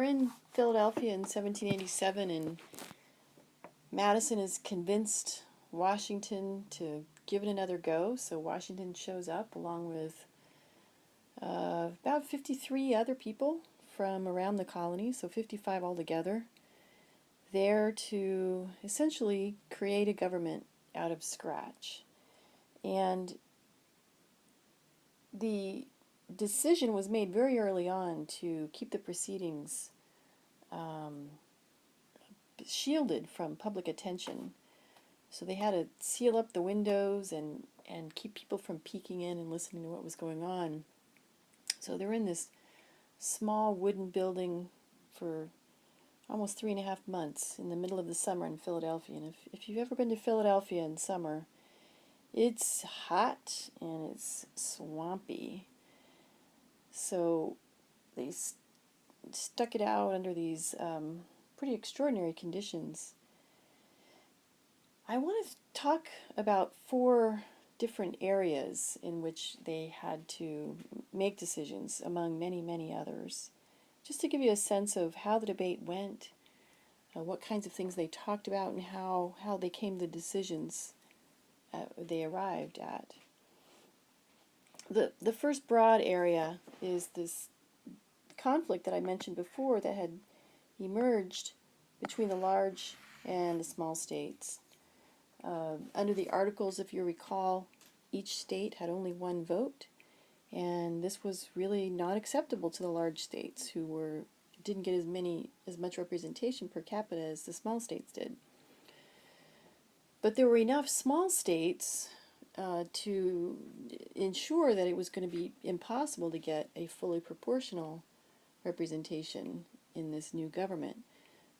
in Philadelphia in 1787, and Madison is convinced Washington to give it another go. So Washington shows up along with about 53 other people from around the colony, so 55 altogether, there to essentially create a government out of scratch. And the decision was made very early on to keep the proceedings um, shielded from public attention. So they had to seal up the windows and keep people from peeking in and listening to what was going on. So they're in this small wooden building for almost 3.5 months in the middle of the summer in Philadelphia. And if you've ever been to Philadelphia in summer, it's hot and it's swampy. So they stuck it out under these pretty extraordinary conditions. I want to talk about 4 different areas in which they had to make decisions, among many, many others, just to give you a sense of how the debate went, what kinds of things they talked about, and how they came to decisions they arrived at. The first broad area is this conflict that I mentioned before that had emerged between the large and the small states. Under the Articles, if you recall, each state had only one vote, and this was really not acceptable to the large states, who didn't get as much representation per capita as the small states did. But there were enough small states to ensure that it was going to be impossible to get a fully proportional representation in this new government.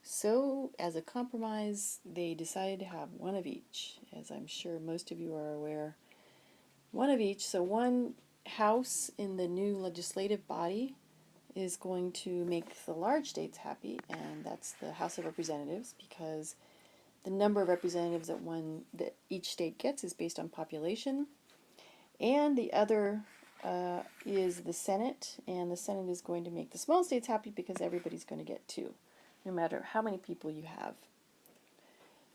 So, as a compromise, they decided to have one of each, as I'm sure most of you are aware. One of each, so one house in the new legislative body is going to make the large states happy, and that's the House of Representatives, because the number of representatives that each state gets is based on population. And the other is the Senate, and the Senate is going to make the small states happy because everybody's going to get 2, no matter how many people you have.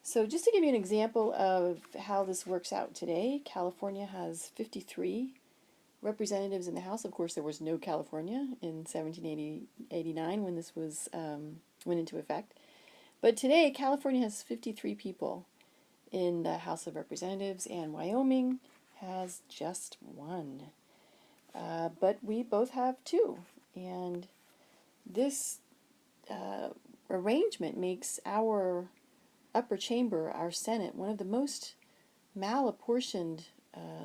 So just to give you an example of how this works out today, California has 53 representatives in the House. Of course, there was no California in 1789 when this went into effect. But today, California has 53 people in the House of Representatives, and Wyoming has just 1. But we both have 2. And this arrangement makes our upper chamber, our Senate, one of the most malapportioned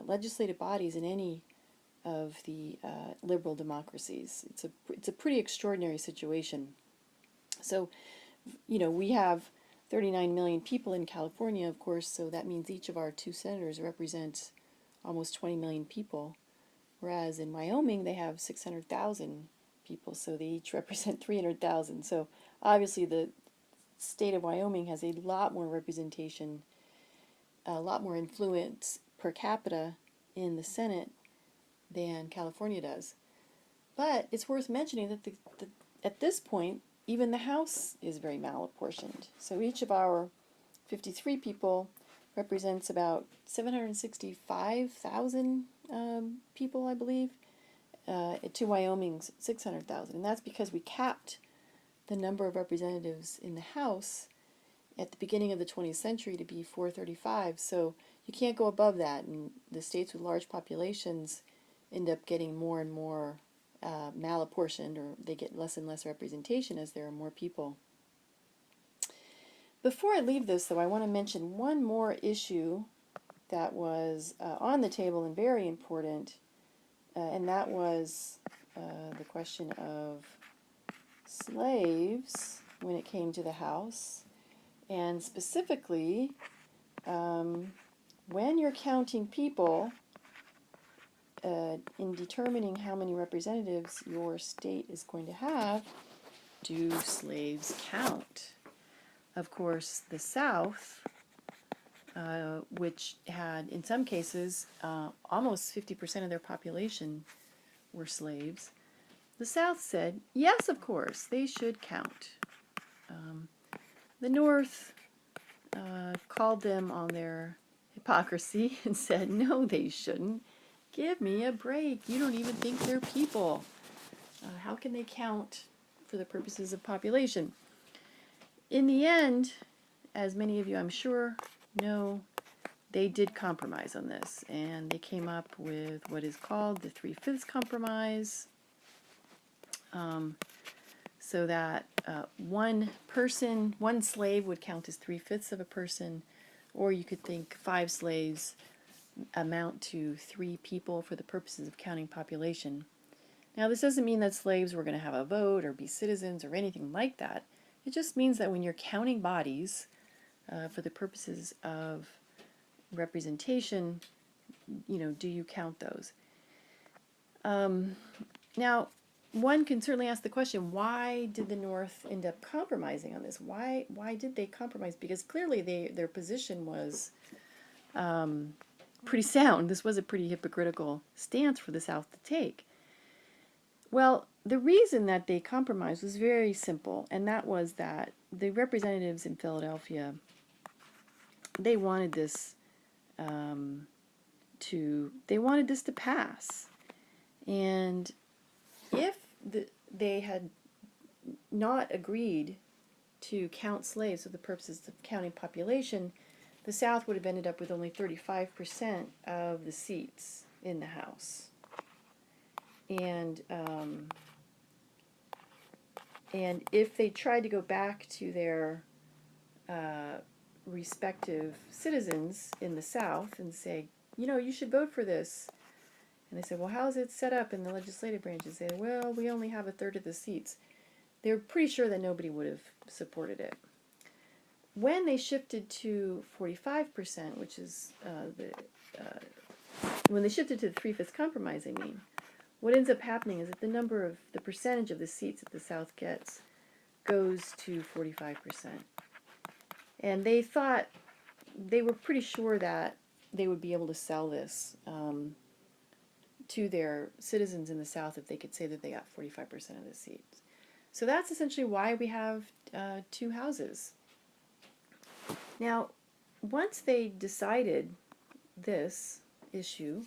legislative bodies in any of the liberal democracies. It's a pretty extraordinary situation. So, we have 39 million people in California, of course, so that means each of our 2 senators represents almost 20 million people, whereas in Wyoming they have 600,000 people, so they each represent 300,000. So obviously the state of Wyoming has a lot more representation, a lot more influence per capita in the Senate than California does. But it's worth mentioning that at this point, even the House is very malapportioned. So each of our 53 people represents about 765,000 people, I believe, to Wyoming's 600,000. And that's because we capped the number of representatives in the House at the beginning of the 20th century to be 435. So you can't go above that. And the states with large populations end up getting more and more malapportioned, or they get less and less representation as there are more people. Before I leave this, though, I want to mention one more issue that was on the table and very important, and that was the question of slaves when it came to the House, and specifically when you're counting people in determining how many representatives your state is going to have, do slaves count? Of course, the South, which had, in some cases, almost 50% of their population were slaves, The South said, yes, of course, they should count. The North called them on their hypocrisy and said, no, they shouldn't. Give me a break. You don't even think they're people. How can they count for the purposes of population? In the end, as many of you I'm sure know, they did compromise on this, and they came up with what is called the 3/5 compromise, so that one person, one slave would count as 3/5 of a person, or you could think 5 slaves amount to 3 people for the purposes of counting population. Now, this doesn't mean that slaves were going to have a vote or be citizens or anything like that. It just means that when you're counting bodies for the purposes of representation, do you count those? Now, one can certainly ask the question, why did the North end up compromising on this? Why did they compromise? Because clearly their position was pretty sound. This was a pretty hypocritical stance for the South to take. Well, the reason that they compromised was very simple, and that was that the representatives in Philadelphia, they wanted this to pass. And if they had not agreed to count slaves for the purposes of counting population, the South would have ended up with only 35% of the seats in the House. And if they tried to go back to their respective citizens in the South and say, you should vote for this, and they said, well, how is it set up in the legislative branches? They said, well, we only have a third of the seats. They were pretty sure that nobody would have supported it. When they shifted to 45%, which is when they shifted to the 3/5 compromise, what ends up happening is that the percentage of the seats that the South gets goes to 45%. And they were pretty sure that they would be able to sell this to their citizens in the South if they could say that they got 45% of the seats. So that's essentially why we have 2 houses. Now, once they decided this issue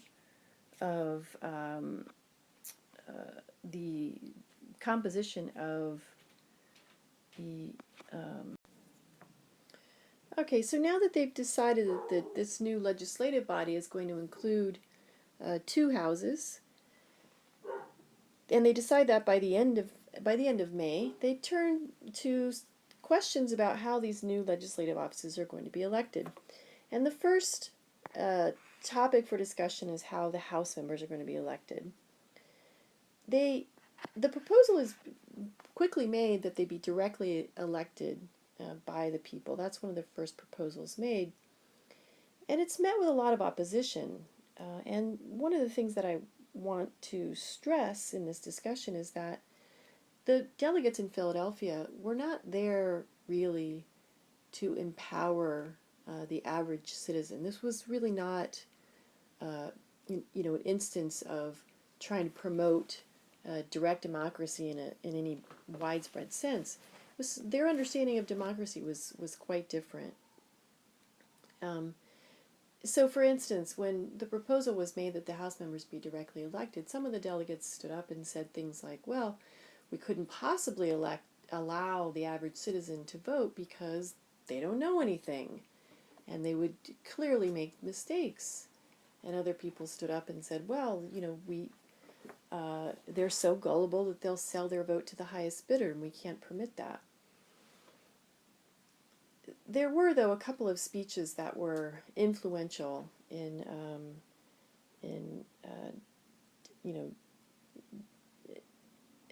of the composition of the okay, so now that they've decided that this new legislative body is going to include 2 houses, and they decide that by the end of May, they turn to questions about how these new legislative offices are going to be elected. And the first topic for discussion is how the House members are going to be elected. The proposal is quickly made that they be directly elected by the people. That's one of the first proposals made. And it's met with a lot of opposition. And one of the things that I want to stress in this discussion is that the delegates in Philadelphia were not there really to empower the average citizen. This was really not an instance of trying to promote direct democracy in any widespread sense. Their understanding of democracy was quite different. So, for instance, when the proposal was made that the House members be directly elected, some of the delegates stood up and said things like, well, we couldn't possibly allow the average citizen to vote because they don't know anything, and they would clearly make mistakes. And other people stood up and said, well, they're so gullible that they'll sell their vote to the highest bidder, and we can't permit that. There were, though, a couple of speeches that were influential in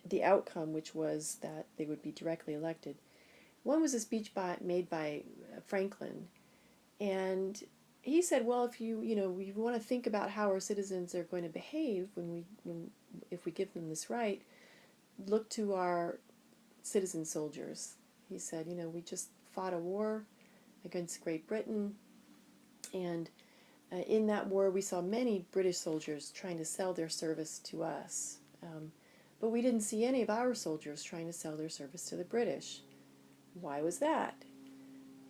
the outcome, which was that they would be directly elected. One was a speech made by Franklin, and he said, well, if we want to think about how our citizens are going to behave if we give them this right, look to our citizen soldiers. He said, we just fought a war against Great Britain, and in that war we saw many British soldiers trying to sell their service to us. but we didn't see any of our soldiers trying to sell their service to the British. Why was that?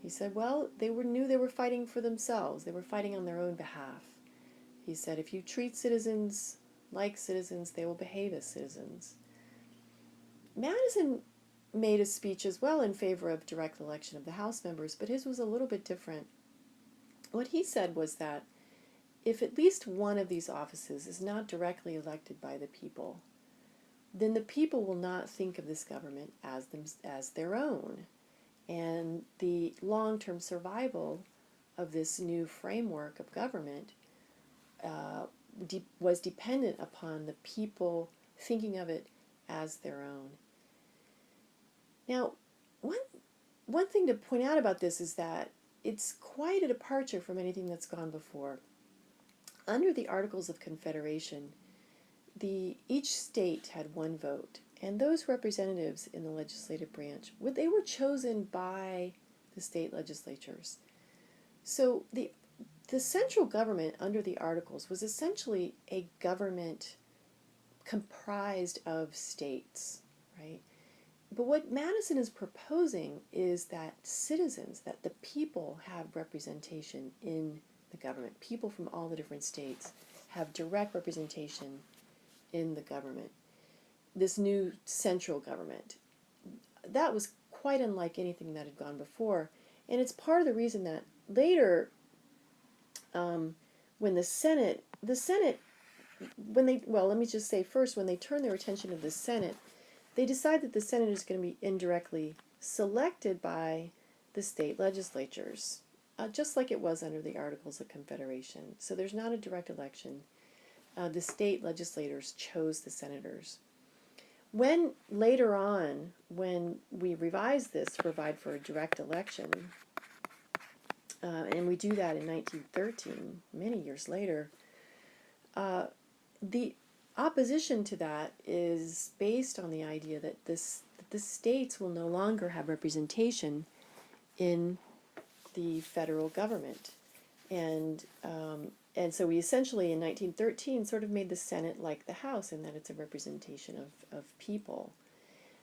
He said, well, knew they were fighting for themselves. They were fighting on their own behalf. He said, if you treat citizens like citizens, they will behave as citizens. Madison made a speech as well in favor of direct election of the House members, but his was a little bit different. What he said was that if at least one of these offices is not directly elected by the people, then the people will not think of this government as their own. And the long-term survival of this new framework of government was dependent upon the people thinking of it as their own. Now, one thing to point out about this is that it's quite a departure from anything that's gone before. Under the Articles of Confederation, each state had one vote, and those representatives in the legislative branch, they were chosen by the state legislatures. So the central government under the Articles was essentially a government comprised of states, right? But what Madison is proposing is that citizens, that the people have representation in the government. People from all the different states have direct representation in the government. This new central government. That was quite unlike anything that had gone before. And it's part of the reason that later, when the Senate, let me just say first, when they turn their attention to the Senate, they decide that the Senate is going to be indirectly selected by the state legislatures, just like it was under the Articles of Confederation. So there's not a direct election. The state legislators chose the senators. When later on, when we revise this to provide for a direct election, and we do that in 1913, many years later, the opposition to that is based on the idea that the states will no longer have representation in the federal government. And so we essentially, in 1913, sort of made the Senate like the House in that it's a representation of people.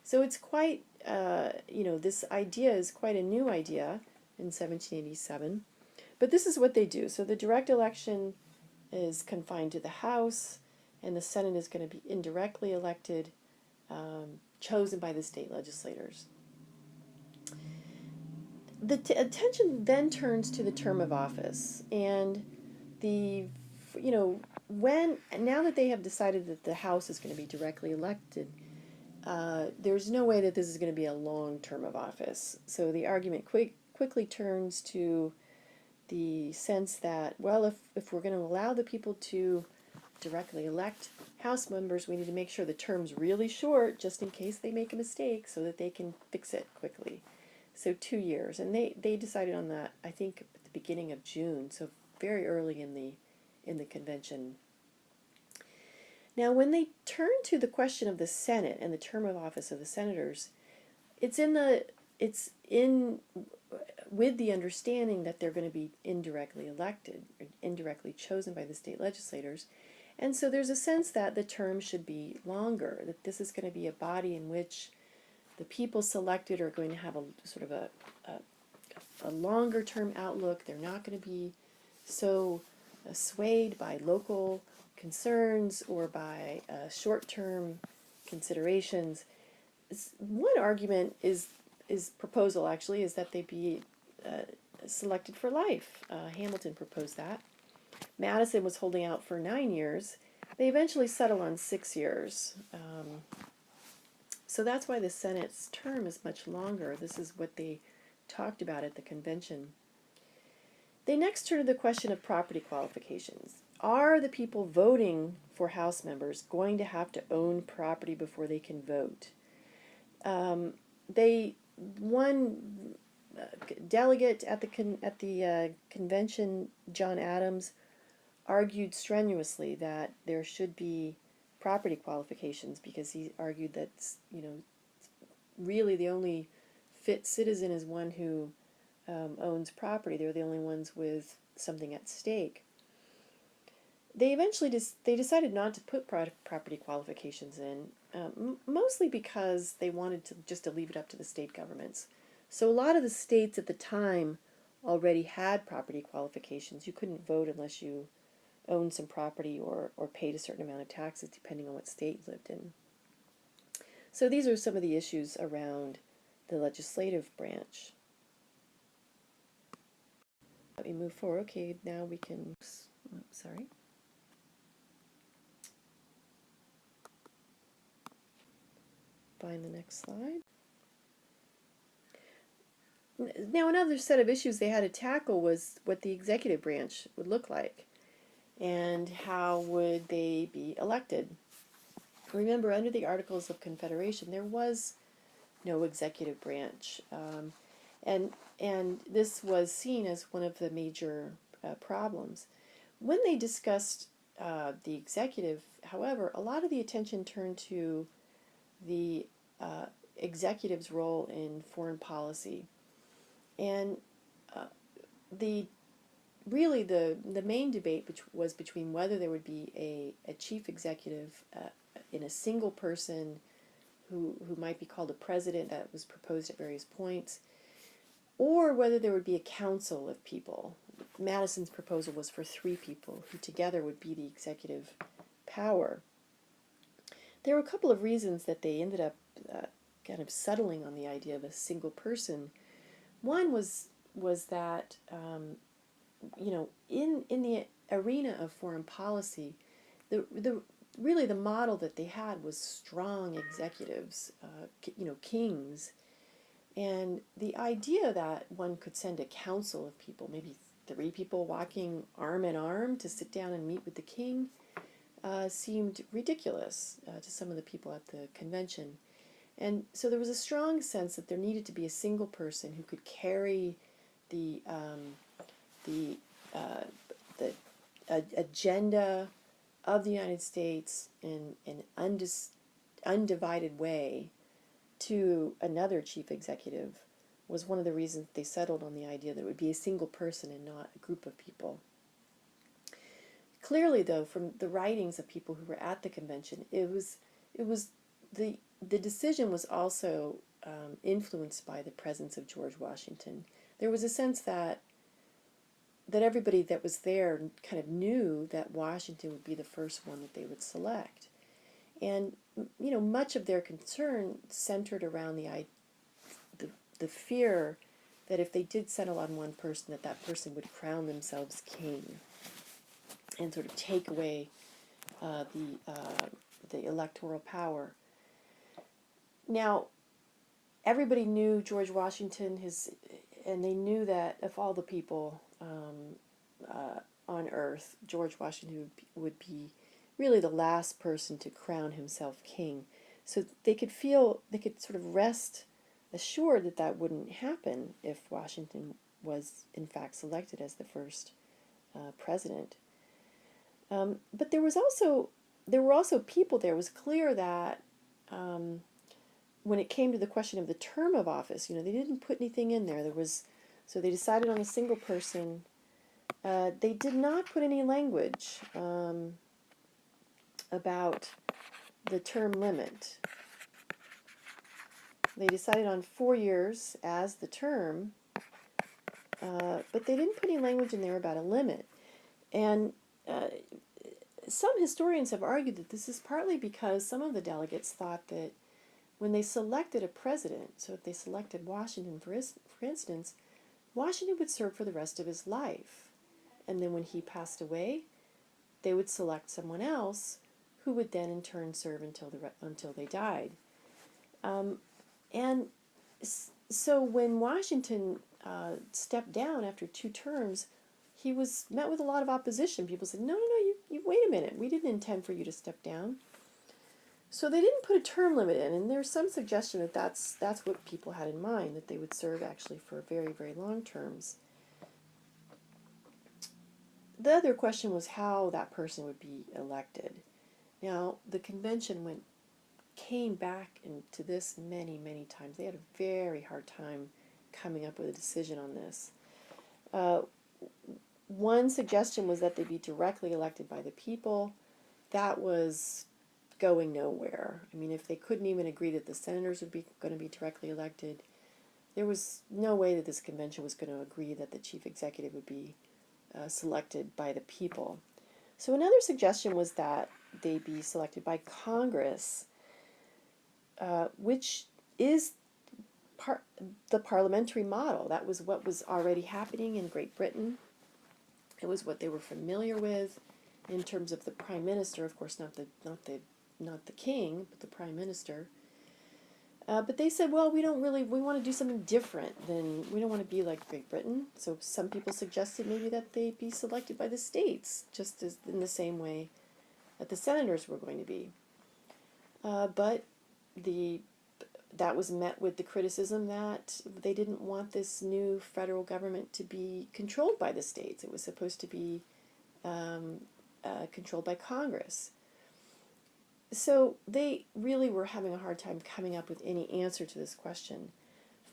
So it's quite, this idea is quite a new idea in 1787. But this is what they do. So the direct election is confined to the House, and the Senate is going to be indirectly elected, chosen by the state legislators. The attention then turns to the term of office, and now that they have decided that the House is going to be directly elected, there's no way that this is going to be a long term of office. So the argument quickly turns to the sense that, well, if we're going to allow the people to directly elect House members, we need to make sure the term's really short, just in case they make a mistake, so that they can fix it quickly. So 2 years, and they decided on that, I think, at the beginning of June, so very early in the convention. Now, when they turn to the question of the Senate and the term of office of the senators, it's with the understanding that they're going to be indirectly elected, or indirectly chosen by the state legislators. And so there's a sense that the term should be longer, that this is going to be a body in which the people selected are going to have a sort of a longer term outlook. They're not going to be so swayed by local concerns or by short-term considerations. One argument proposal actually is that they be selected for life. Hamilton proposed that. Madison was holding out for 9 years. They eventually settle on 6 years. So that's why the Senate's term is much longer. This is what they talked about at the convention. They next turn to the question of property qualifications. Are the people voting for House members going to have to own property before they can vote? One delegate at the convention, John Adams, argued strenuously that there should be property qualifications, because he argued that really the only fit citizen is one who owns property. They're the only ones with something at stake. They eventually decided not to put property qualifications in. mostly because they wanted to just to leave it up to the state governments. So a lot of the states at the time already had property qualifications. You couldn't vote unless you owned some property or paid a certain amount of taxes, depending on what state you lived in. So these are some of the issues around the legislative branch. Let me move forward. Okay, now we can, sorry. Find the next slide. Now, another set of issues they had to tackle was what the executive branch would look like and how would they be elected. Remember, under the Articles of Confederation, there was no executive branch, and this was seen as one of the major problems. When they discussed the executive, however, a lot of the attention turned to the executive's role in foreign policy. And the main debate was between whether there would be a chief executive in a single person who might be called a president that was proposed at various points, or whether there would be a council of people. Madison's proposal was for 3 people who together would be the executive power. There were a couple of reasons that they ended up kind of settling on the idea of a single person. One was that in the arena of foreign policy, the really the model that they had was strong executives, kings, and the idea that one could send a council of people, maybe 3 people walking arm in arm to sit down and meet with the king, seemed ridiculous to some of the people at the convention. And so there was a strong sense that there needed to be a single person who could carry the agenda of the United States in an undivided way to another chief executive. Was one of the reasons they settled on the idea that it would be a single person and not a group of people. Clearly, though, from the writings of people who were at the convention, it was the decision was also influenced by the presence of George Washington. There was a sense that everybody that was there kind of knew that Washington would be the first one that they would select. And, much of their concern centered around the fear that if they did settle on one person, that person would crown themselves king and sort of take away the electoral power. Now, everybody knew George Washington, and they knew that of all the people on Earth, George Washington would be really the last person to crown himself king. So they could sort of rest assured that that wouldn't happen if Washington was in fact selected as the first president. But there were also people there. It was clear that when it came to the question of the term of office, they didn't put anything in there. So they decided on a single person. They did not put any language about the term limit. They decided on 4 years as the term, but they didn't put any language in there about a limit. And some historians have argued that this is partly because some of the delegates thought that when they selected a president, so if they selected Washington, for instance, Washington would serve for the rest of his life. And then when he passed away, they would select someone else who would then in turn serve until they died. And so when Washington stepped down after 2 terms, he was met with a lot of opposition. People said, no, you wait a minute. We didn't intend for you to step down. So they didn't put a term limit in, and there's some suggestion that that's what people had in mind, that they would serve actually for very, very long terms. The other question was how that person would be elected. Now, the convention came back into this many, many times. They had a very hard time coming up with a decision on this. One suggestion was that they be directly elected by the people. That was going nowhere. I mean, if they couldn't even agree that the senators would be going to be directly elected, there was no way that this convention was going to agree that the chief executive would be selected by the people. So another suggestion was that they be selected by Congress, which is the parliamentary model. That was what was already happening in Great Britain. It was what they were familiar with in terms of the prime minister, of course, not the king, but the prime minister. But they said, well, we want to do something different. We don't want to be like Great Britain. So some people suggested maybe that they be selected by the states, just as in the same way that the senators were going to be. But that was met with the criticism that they didn't want this new federal government to be controlled by the states. It was supposed to be controlled by Congress. So they really were having a hard time coming up with any answer to this question.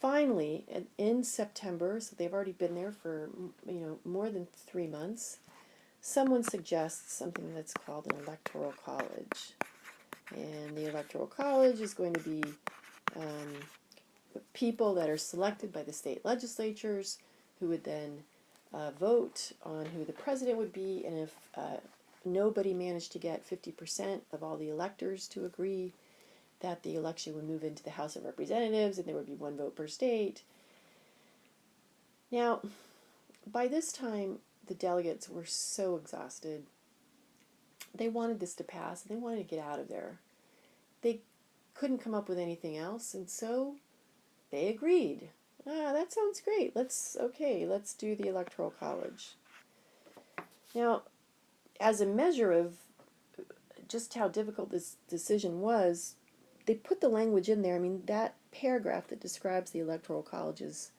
Finally, in September, so they've already been there for more than 3 months, someone suggests something that's called an electoral college. And the electoral college is going to be people that are selected by the state legislatures who would then vote on who the president would be, and if nobody managed to get 50% of all the electors to agree, that the election would move into the House of Representatives and there would be one vote per state. Now, by this time, the delegates were so exhausted. They wanted this to pass, and they wanted to get out of there. They couldn't come up with anything else, and so they agreed. That sounds great. Let's do the Electoral College. Now, as a measure of just how difficult this decision was, they put the language in there. I mean, that paragraph that describes the Electoral College is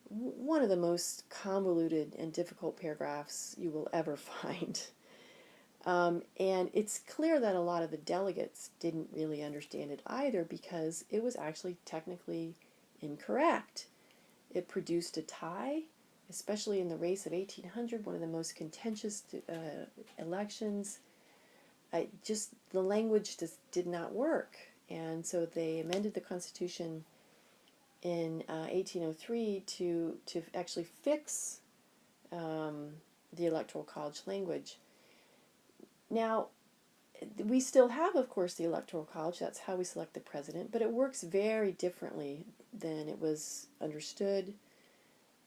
one of the most convoluted and difficult paragraphs you will ever find. And it's clear that a lot of the delegates didn't really understand it either, because it was actually technically incorrect. It produced a tie, especially in the race of 1800, one of the most contentious elections. The language just did not work. And so they amended the Constitution in 1803 to actually fix the Electoral College language. Now, we still have, of course, the Electoral College. That's how we select the president, but it works very differently than it was understood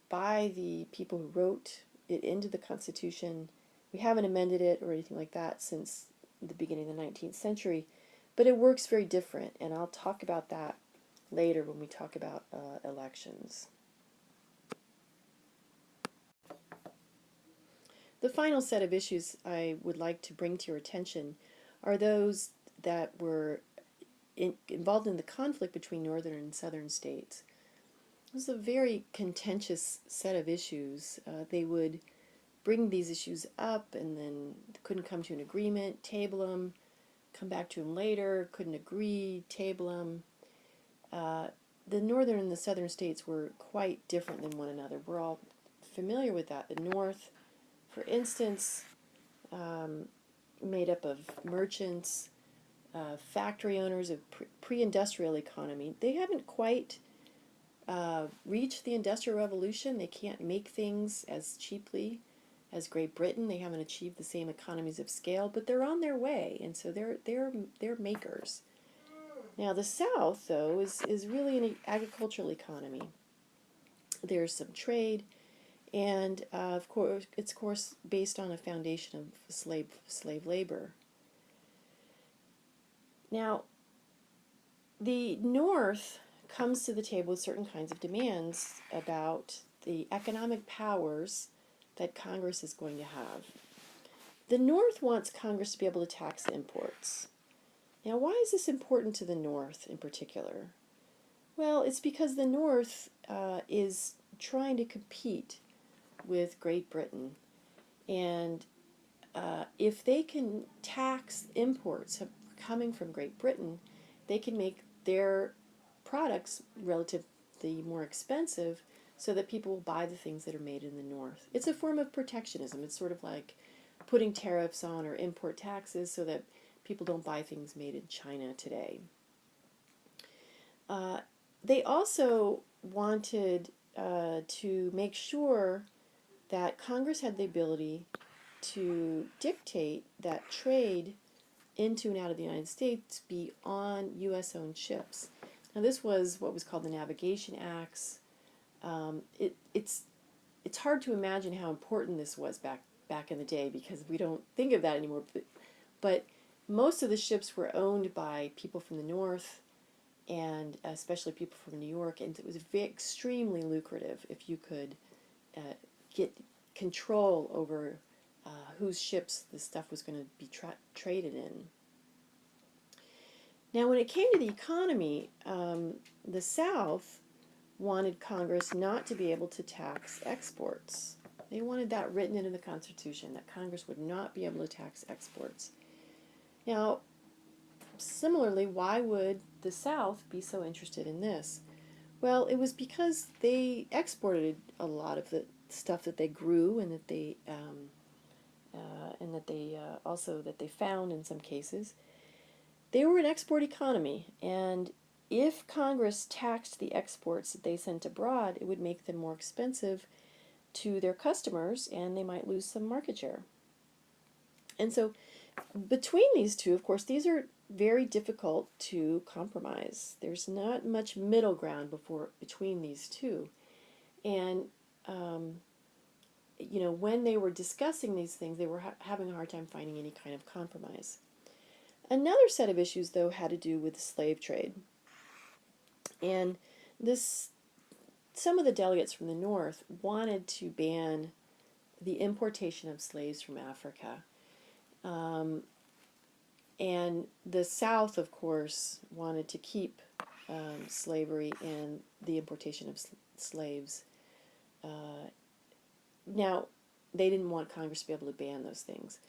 by the people who wrote it into the Constitution. We haven't amended it or anything like that since the beginning of the 19th century, but it works very different, and I'll talk about that later when we talk about elections. The final set of issues I would like to bring to your attention are those that were involved in the conflict between northern and southern states. It was a very contentious set of issues. They would bring these issues up and then couldn't come to an agreement, table them, come back to them later, couldn't agree, table them. The northern and the southern states were quite different than one another. We're all familiar with that. The north, for instance, made up of merchants, factory owners, of pre-industrial economy. They haven't quite reached the Industrial Revolution. They can't make things as cheaply as Great Britain. They haven't achieved the same economies of scale, but they're on their way, and so they're makers. Now the South, though, is really an agricultural economy. There's some trade, and of course based on a foundation of slave labor. Now, the North comes to the table with certain kinds of demands about the economic powers that Congress is going to have. The North wants Congress to be able to tax imports. Now, why is this important to the North in particular? Well, it's because the North is trying to compete with Great Britain, and if they can tax imports coming from Great Britain, they can make their products relatively more expensive so that people will buy the things that are made in the North. It's a form of protectionism. It's sort of like putting tariffs on or import taxes so that People don't buy things made in China today. They also wanted to make sure that Congress had the ability to dictate that trade into and out of the United States be on U.S.-owned ships. Now, this was what was called the Navigation Acts. It's hard to imagine how important this was back in the day because we don't think of that anymore. But most of the ships were owned by people from the North, and especially people from New York, and it was extremely lucrative if you could get control over whose ships this stuff was going to be traded in. Now, when it came to the economy, the South wanted Congress not to be able to tax exports. They wanted that written into the Constitution, that Congress would not be able to tax exports. Now, similarly, why would the South be so interested in this? Well, it was because they exported a lot of the stuff that they grew and that they also that they found in some cases. They were an export economy, and if Congress taxed the exports that they sent abroad, it would make them more expensive to their customers, and they might lose some market share. And so, between these two, of course, these are very difficult to compromise. There's not much middle ground between these two. And, when they were discussing these things, they were having a hard time finding any kind of compromise. Another set of issues, though, had to do with the slave trade. And some of the delegates from the North wanted to ban the importation of slaves from Africa. And the South, of course, wanted to keep slavery and the importation of slaves. Now, they didn't want Congress to be able to ban those things.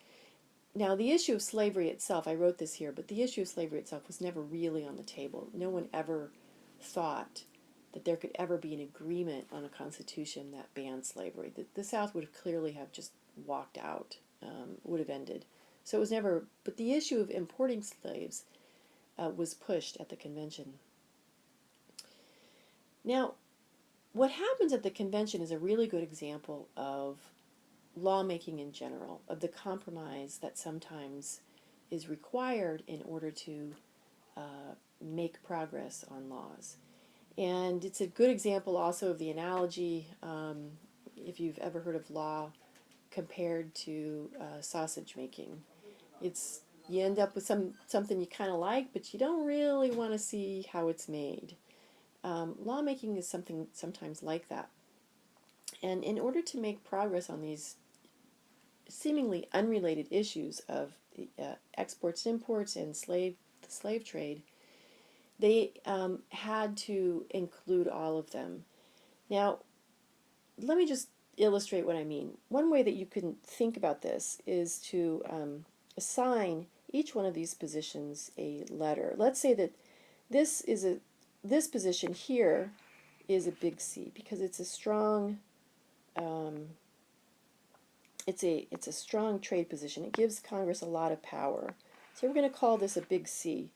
Now, the issue of slavery itself, I wrote this here, but the issue of slavery itself was never really on the table. No one ever thought that there could ever be an agreement on a constitution that banned slavery. The South would have clearly have just walked out, would have ended. So it was never, but the issue of importing slaves was pushed at the convention. Now, what happens at the convention is a really good example of lawmaking in general, of the compromise that sometimes is required in order to make progress on laws. And it's a good example also of the analogy, if you've ever heard of law compared to sausage making. You end up with something you kind of like, but you don't really want to see how it's made. Lawmaking is something sometimes like that. And in order to make progress on these seemingly unrelated issues of exports and imports and the slave trade, they had to include all of them. Now, let me just illustrate what I mean. One way that you can think about this is to assign each one of these positions a letter. Let's say that this position here is a big C because it's a strong it's a strong trade position. It gives Congress a lot of power. So we're going to call this a big C.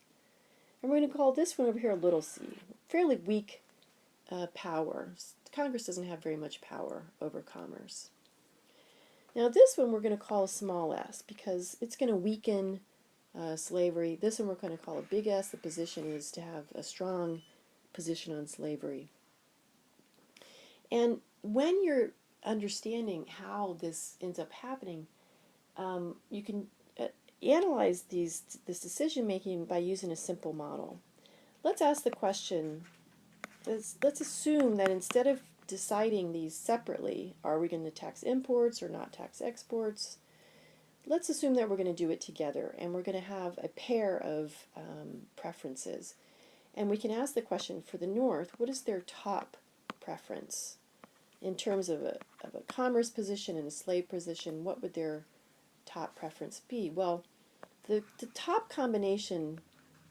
And we're going to call this one over here a little c. Fairly weak power. Congress doesn't have very much power over commerce. Now this one we're going to call a small s because it's going to weaken slavery. This one we're going to call a big S. The position is to have a strong position on slavery. And when you're understanding how this ends up happening, you can analyze this decision making by using a simple model. Let's ask the question, let's assume that instead of deciding these separately, are we going to tax imports or not tax exports, let's assume that we're going to do it together and we're going to have a pair of preferences. And we can ask the question, for the North, what is their top preference? In terms of a commerce position and a slave position, what would their top preference be? Well, the top combination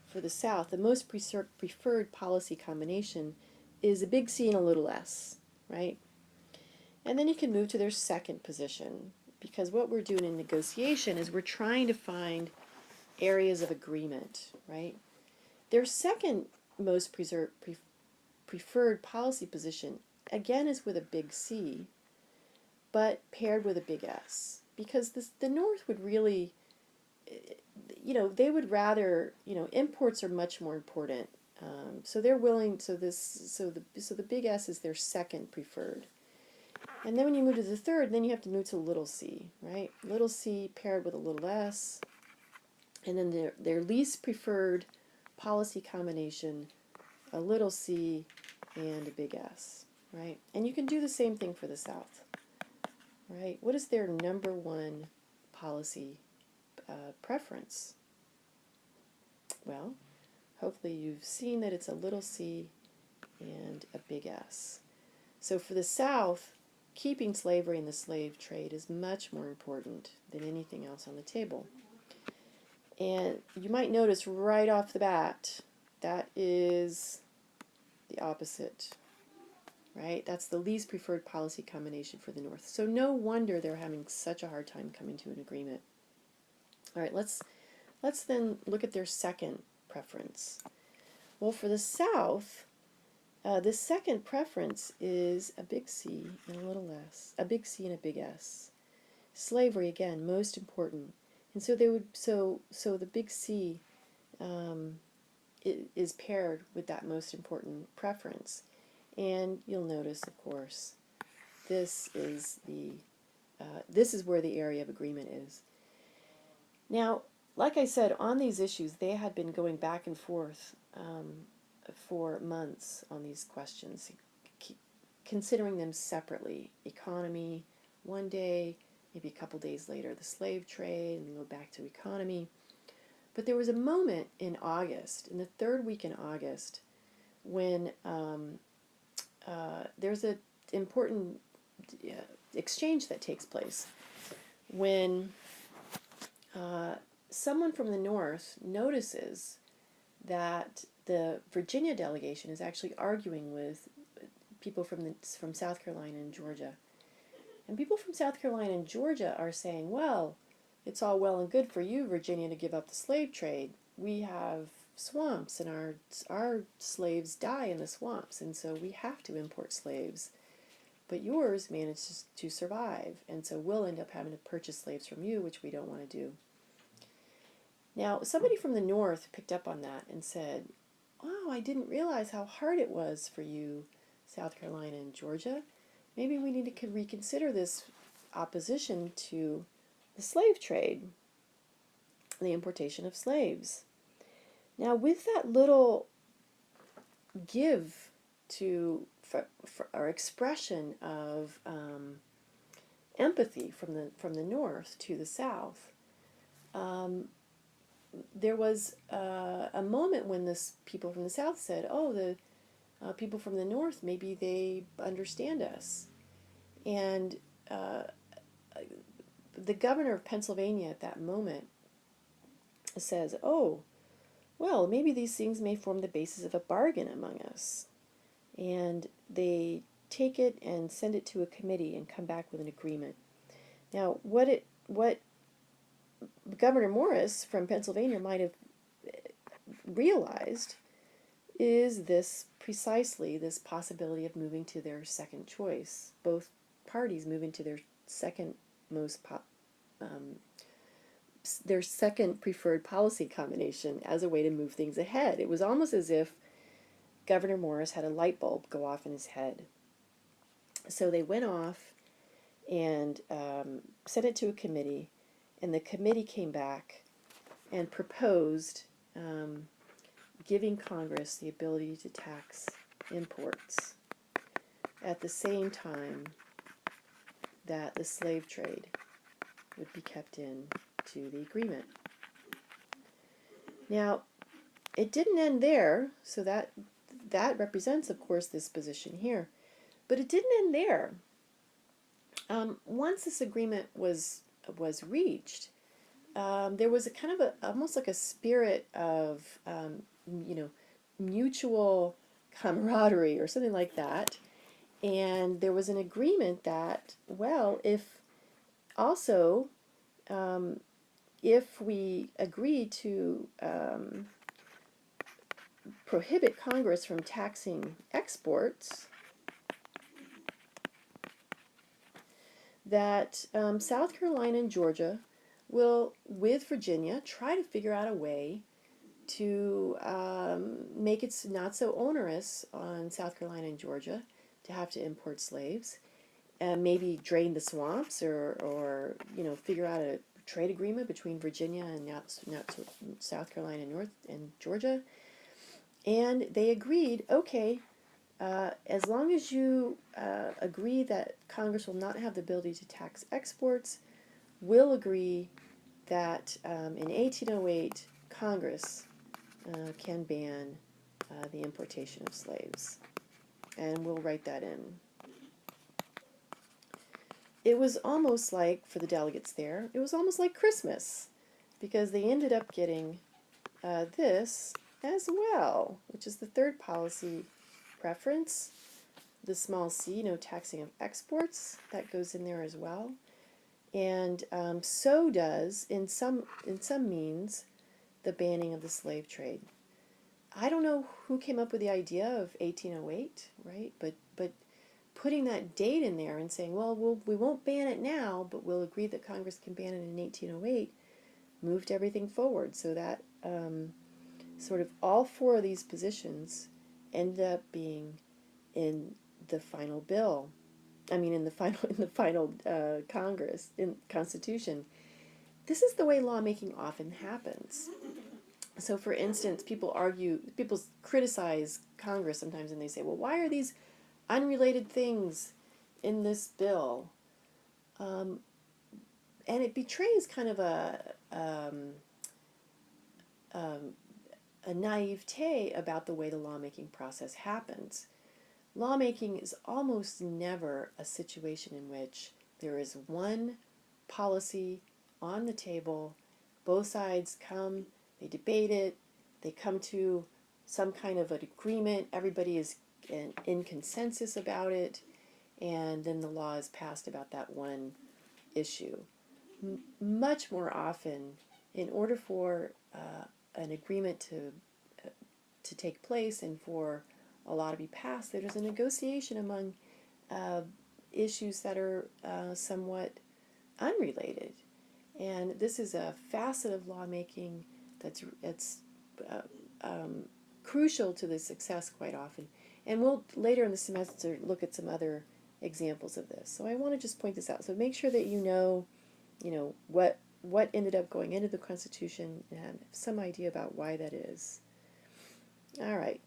for the South, the most preferred policy combination, is a big C and a little s, right? And then you can move to their second position, because what we're doing in negotiation is we're trying to find areas of agreement, right? Their second most preferred policy position, again, is with a big C, but paired with a big S. Because the North would really, they would rather, imports are much more important. So they're willing. So the big S is their second preferred. And then when you move to the third, then you have to move to little c, right? Little c paired with a little s, and then their least preferred policy combination, a little c and a big S, right? And you can do the same thing for the South, right? What is their number one policy preference? Well, hopefully you've seen that it's a little c and a big S. So for the South, keeping slavery and the slave trade is much more important than anything else on the table. And you might notice right off the bat, that is the opposite, right? That's the least preferred policy combination for the North. So no wonder they're having such a hard time coming to an agreement. All right, let's then look at their second preference. Well, for the South, the second preference is a big C and a little s, a big C and a big S. Slavery, again, most important. And so so the big C is paired with that most important preference. And you'll notice, of course, this is where the area of agreement is. Now, like I said, on these issues, they had been going back and forth for months on these questions, considering them separately. Economy one day, maybe a couple days later, the slave trade, and then go back to economy. But there was a moment in August, in the third week in August, when there's an important exchange that takes place when someone from the North notices that the Virginia delegation is actually arguing with people from South Carolina and Georgia. And people from South Carolina and Georgia are saying, well, it's all well and good for you, Virginia, to give up the slave trade. We have swamps, and our slaves die in the swamps, and so we have to import slaves. But yours managed to survive, and so we'll end up having to purchase slaves from you, which we don't want to do. Now, somebody from the North picked up on that and said, oh, I didn't realize how hard it was for you, South Carolina and Georgia. Maybe we need to reconsider this opposition to the slave trade, the importation of slaves. Now, with that little give to or expression of empathy from the North to the South, there was a moment when people from the South said, oh, the people from the North, maybe they understand us. And the governor of Pennsylvania at that moment says, oh, well, maybe these things may form the basis of a bargain among us. And they take it and send it to a committee and come back with an agreement. Now, what Governor Morris from Pennsylvania might have realized is precisely this possibility of moving to their second choice. Both parties moving to their second their second preferred policy combination as a way to move things ahead. It was almost as if Governor Morris had a light bulb go off in his head. So they went off and sent it to a committee, and the committee came back and proposed giving Congress the ability to tax imports at the same time that the slave trade would be kept in to the agreement. Now, it didn't end there, so that represents, of course, this position here. But it didn't end there. Once this agreement was reached, there was a kind of almost like a spirit of mutual camaraderie or something like that. And there was an agreement that, well, if also if we agree to prohibit Congress from taxing exports, that South Carolina and Georgia will, with Virginia, try to figure out a way to make it not so onerous on South Carolina and Georgia to have to import slaves, and maybe drain the swamps, or figure out a trade agreement between Virginia and not South Carolina and North and Georgia. And they agreed, okay, as long as you agree that Congress will not have the ability to tax exports, we'll agree that in 1808 Congress can ban the importation of slaves, and we'll write that in. It was almost like, for the delegates there, it was almost like Christmas, because they ended up getting this as well, which is the third policy preference, the small c, no taxing of exports, that goes in there as well. And so does, in some means, the banning of the slave trade. I don't know who came up with the idea of 1808, right? But putting that date in there and saying, well, we won't ban it now, but we'll agree that Congress can ban it in 1808, moved everything forward. So that sort of all four of these positions ended up being in the final bill. I mean, in the final Congress, in Constitution. This is the way lawmaking often happens. So, for instance, people criticize Congress sometimes, and they say, well, why are these unrelated things in this bill? And it betrays kind of a naivete about the way the lawmaking process happens. Lawmaking is almost never a situation in which there is one policy on the table, both sides come, they debate it, they come to some kind of an agreement, everybody is in consensus about it, and then the law is passed about that one issue. Much more often, in order for an agreement to take place and for a law to be passed, there's a negotiation among issues that are somewhat unrelated. And this is a facet of lawmaking that's crucial to the success quite often. And we'll later in the semester look at some other examples of this. So I want to just point this out. So make sure that you know what ended up going into the Constitution and have some idea about why that is. All right.